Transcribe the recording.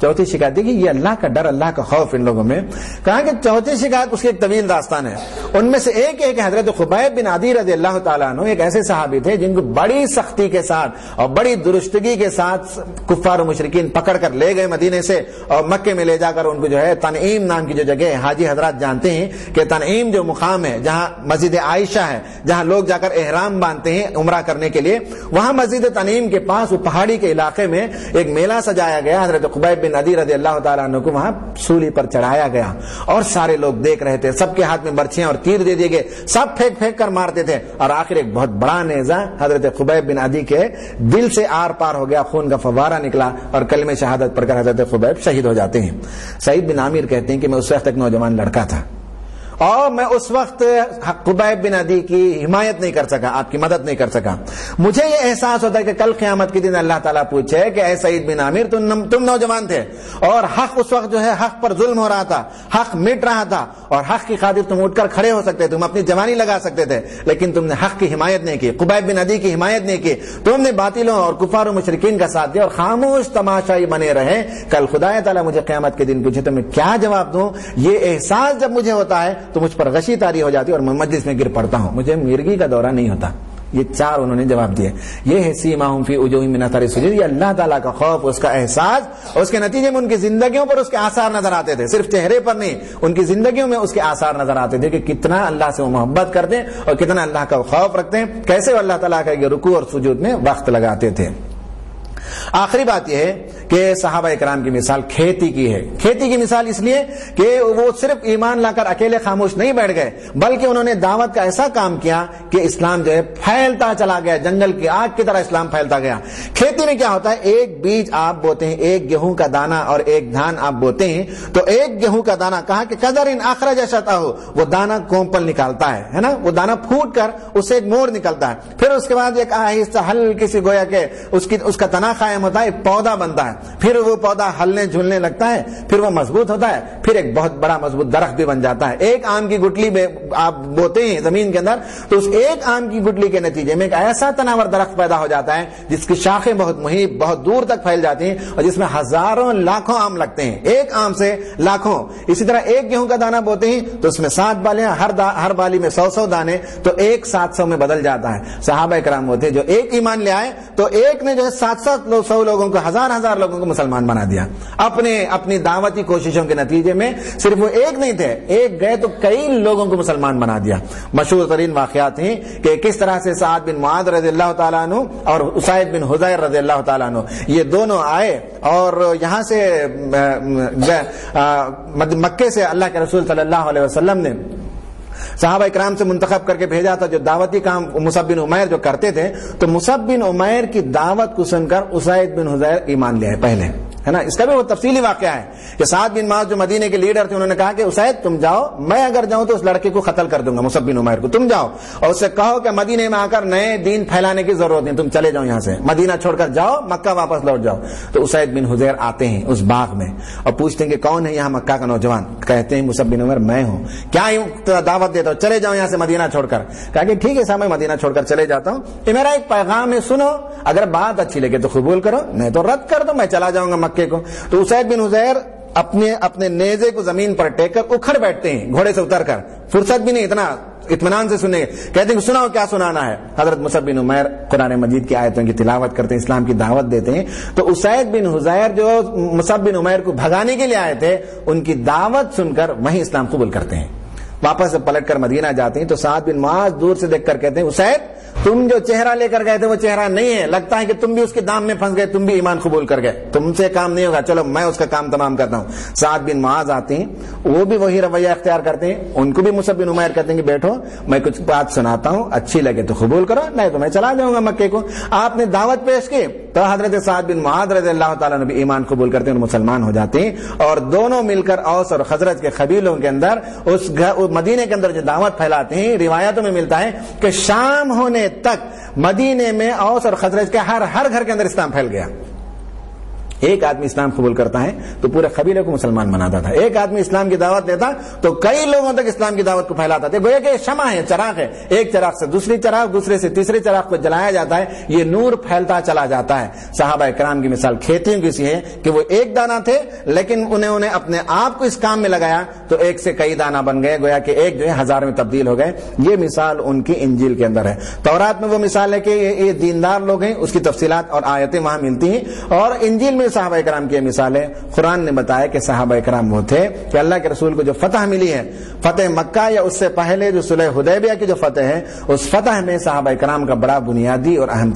چوتھی شکایت تھی کہ یہ اللہ کا ڈر، اللہ کا خوف ان لوگوں میں. کہا کہ چوتھی شکایت اس کی ایک طویل داستان ہے. ان میں سے ایک حضرت خبیب بن عدی رضی اللہ تعالیٰ عنہ ایک ایسے صحابی تھے جن کو بڑی سختی کے ساتھ اور بڑی درستگی کے ساتھ کفار و مشرکین پکڑ کر لے گئے مدینے سے، اور مکے میں لے جا کر ان کو جو ہے تنعیم نام کی جو جگہ ہے، حاجی حضرات جانتے ہیں کہ تنعیم جو مقام ہے جہاں مسجد عائشہ ہے، جہاں لوگ جا کر احرام باندھتے ہیں عمرہ کرنے کے لیے، وہاں مسجد تنعیم کے پاس وہ پہاڑی کے علاقے میں ایک میلہ سجایا گیا. حضرت خبیب بن عدی رضی اللہ تعالیٰ عنہ کو وہاں سولی پر چڑھایا گیا اور سارے لوگ دیکھ رہے تھے. سب کے ہاتھ میں برچھیاں اور تیر دے دیے گئے، سب پھینک پھینک کر مارتے تھے، اور آخر ایک بہت بڑا نیزہ حضرت خبیب بن عدی کے دل سے آر پار ہو گیا، خون کا فوارہ نکلا اور کلمہ شہادت پڑھ کر حضرت خبیب شہید ہو جاتے ہیں. سعید بن عامر کہتے ہیں کہ میں اس وقت ایک نوجوان لڑکا تھا اور میں اس وقت خبیب بن عدی کی حمایت نہیں کر سکا، آپ کی مدد نہیں کر سکا. مجھے یہ احساس ہوتا ہے کہ کل قیامت کے دن اللہ تعالیٰ پوچھے کہ اے سعید بن عامر تم نوجوان تھے اور حق اس وقت جو ہے حق پر ظلم ہو رہا تھا، حق مٹ رہا تھا، اور حق کی خاطر تم اٹھ کر کھڑے ہو سکتے تھے، تم اپنی جوانی لگا سکتے تھے، لیکن تم نے حق کی حمایت نہیں کی، خبیب بن عدی کی حمایت نہیں کی، تم نے باطلوں اور کفار و مشرکین کا ساتھ دیا اور خاموش تماشائی بنے رہے. کل خدا تعالیٰ مجھے قیامت کے دن پوچھے تو میں کیا جواب دوں؟ یہ احساس جب مجھے ہوتا ہے تو مجھ پر غشی ہو جاتی اور میں مجلس میں گر پڑتا ہوں، مجھے مرگی کا دورہ نہیں ہوتا. یہ چار انہوں نے جواب دیے. یہ ہے سیماہم فی وجوہہم من اثر السجود. یہ اللہ تعالیٰ کا خوف، اس کا احساس، اس کے نتیجے میں ان کی زندگیوں پر اس کے آثار نظر آتے تھے. صرف چہرے پر نہیں، ان کی زندگیوں میں اس کے آثار نظر آتے تھے کہ کتنا اللہ سے وہ محبت کرتے ہیں اور کتنا اللہ کا خوف رکھتے ہیں، کیسے وہ اللہ تعالیٰ کا یہ رکوع اور سجود میں وقت لگاتے تھے. آخری بات یہ ہے کہ صحابہ اکرام کی مثال کھیتی کی ہے. کھیتی کی مثال اس لیے کہ وہ صرف ایمان لا کر اکیلے خاموش نہیں بیٹھ گئے، بلکہ انہوں نے دعوت کا ایسا کام کیا کہ اسلام جو ہے پھیلتا چلا گیا، جنگل کی آگ کی طرح اسلام پھیلتا گیا. کھیتی میں کیا ہوتا ہے؟ ایک بیج آپ بوتے ہیں، ایک گیہوں کا دانہ اور ایک دھان آپ بوتے ہیں، تو ایک گیہوں کا دانہ کہا کہ قدر ان اخرج شطأہ، وہ دانہ کومپل نکالتا ہے نا، وہ دانہ پھوٹ کر اسے ایک مور نکلتا ہے، پھر اس کے بعد ایک آہستہ ہلکی سی گویا کہ اس کا تنا قائم ہوتا ہے، ایک پودا بنتا ہے، پھر وہ پودا ہلنے جھولنے لگتا ہے، پھر وہ مضبوط ہوتا ہے، پھر ایک بہت بڑا مضبوط درخت بھی بن جاتا ہے. ایک آم کی گٹلی میں آپ بوتے ہیں زمین کے اندر، تو اس ایک آم کی گٹلی کے نتیجے میں ایک ایسا تناور درخت پیدا ہو جاتا ہے جس کی شاخیں بہت محیط بہت دور تک پھیل جاتی ہیں اور جس میں ہزاروں لاکھوں آم لگتے ہیں، ایک آم سے لاکھوں. اسی طرح ایک گیہوں کا دانہ بوتے ہیں تو اس میں 7 بالیاں، ہر بالی میں 100 دانے، تو ایک 700 میں بدل جاتا ہے. صحابہ کرام ہوتے جو ایک ایمان لے آئے تو ایک نے جو ہے 700 لوگوں کو، ہزار لوگوں کو مسلمان بنا دیا. اپنی دعوتی کوششوں کے نتیجے میں صرف وہ ایک نہیں تھے، ایک گئے تو کئی لوگوں کو مسلمان بنا دیا. مشہور ترین واقعات ہیں کہ کس طرح سے سعد بن معاذ رضی اللہ تعالیٰ عنہ اور اسید بن حضیر رضی اللہ تعالیٰ عنہ یہ دونوں آئے اور یہاں سے مکے سے اللہ کے رسول صلی اللہ علیہ وسلم نے صحابہ اکرام سے منتخب کر کے بھیجا تھا جو دعوتی کام مصعب بن عمیر جو کرتے تھے. تو مصعب بن عمیر کی دعوت کو سن کر اسید بن حضیر ایمان لے آئے پہلے، ہے نا. اس کا بھی وہ تفصیلی واقعہ ہے کہ سعد بن معاذ جو مدینے کے لیڈر تھے، انہوں نے کہا کہ اسید تم جاؤ، میں اگر جاؤں تو اس لڑکے کو قتل کر دوں گا، مصعب بن عمیر کو، تم جاؤ اور اس سے کہو کہ مدینے میں آ کر نئے دین پھیلانے کی ضرورت نہیں، تم چلے جاؤ یہاں سے، مدینہ چھوڑ کر جاؤ، مکہ واپس لوٹ جاؤ. تو اسید بن حضیر آتے ہیں اس باغ میں اور پوچھتے ہیں کہ کون ہے یہاں مکہ کا نوجوان؟ کہتے ہیں مصعب بن عمیر میں ہوں. کیا دعوت دیتا ہوں؟ چلے جاؤ یہاں سے مدینہ چھوڑ کر. کہا کہ ٹھیک ہے صاحب میں مدینہ چھوڑ کر چلے جاتا ہوں، یہ میرا ایک پیغام ہے، سنو، اگر بات اچھی لگے تو قبول کرو، نہیں تو رد کر دو، میں چلا جاؤں گا مکے کو. تو اسید بن حضیر اپنے نیزے کو زمین پر ٹیک کر اکھڑ بیٹھتے ہیں گھوڑے سے اتر کر، فرصت بھی نہیں اتنا اطمینان سے سنیں. کہتے ہیں سناؤ کیا سنانا ہے. حضرت مصعب بن عمیر قرآن مجید کی آیتوں کی تلاوت کرتے ہیں، اسلام کی دعوت دیتے ہیں. تو اسید بن حضیر جو مصعب بن عمیر کو بھگانے کے لیے آئے تھے، ان کی دعوت سن کر وہیں اسلام قبول کرتے ہیں. واپس پلٹ کر مدینہ جاتے ہیں تو سعد بن معاذ دور سے دیکھ کر کہتے ہیں اسید تم جو چہرہ لے کر گئے تھے وہ چہرہ نہیں ہے، لگتا ہے کہ تم بھی اس کے دام میں پھنس گئے، تم بھی ایمان قبول کر گئے، تم سے کام نہیں ہوگا، چلو میں اس کا کام تمام کرتا ہوں. سعد بن معاذ آتے ہیں، وہ بھی وہی رویہ اختیار کرتے ہیں، ان کو بھی مصعب بن عمیر کہتے ہیں کہ بیٹھو میں کچھ بات سناتا ہوں، اچھی لگے تو قبول کرو، نہیں تو میں چلا جاؤں گا مکے کو. آپ نے دعوت پیش کی تو حضرت سعد بن معاذ رضی اللہ تعالیٰ نے بھی ایمان قبول کرتے ہیں اور مسلمان ہو جاتے ہیں. اور دونوں مل کر اوس اور خزرج کے قبیلوں کے اندر اس مدینے کے اندر جو دعوت پھیلاتے ہیں، روایتوں میں ملتا ہے کہ شام ہونے تک مدینے میں اوس اور خزرج کے ہر گھر کے اندر اسلام پھیل گیا. ایک آدمی اسلام قبول کرتا ہے تو پورے قبیلے کو مسلمان بناتا تھا. ایک آدمی اسلام کی دعوت دیتا تو کئی لوگوں تک اسلام کی دعوت کو پھیلاتا تھا. گویا کہ شمع ہے, چراغ ہے, ایک چراغ سے دوسری چراغ, دوسرے سے تیسرے چراغ کو جلایا جاتا ہے, یہ نور پھیلتا چلا جاتا ہے. صحابہ کرام کی مثال کھیتیوں کی سی ہے کہ وہ ایک دانہ تھے لیکن انہوں نے اپنے آپ کو اس کام میں لگایا تو ایک سے کئی دانہ بن گئے, گویا کہ ایک جو ہے 1000 میں تبدیل ہو گئے. یہ مثال ان کی انجیل کے اندر ہے. تورات میں وہ مثال ہے کہ یہ دیندار لوگ ہیں, اس کی تفصیلات اور آیتیں وہاں ملتی ہیں, اور انجیل میں صحابہ کرام کی مثال ہے. قرآن نے بتایا کہ صحابہ کرام وہ تھے کہ اللہ کے رسول کو جو فتح ملی ہے, فتح مکہ یا اس سے پہلے جو صلح حدیبیہ کی جو فتح ہے, اس فتح میں صحابہ کرام کا بڑا بنیادی اور اہم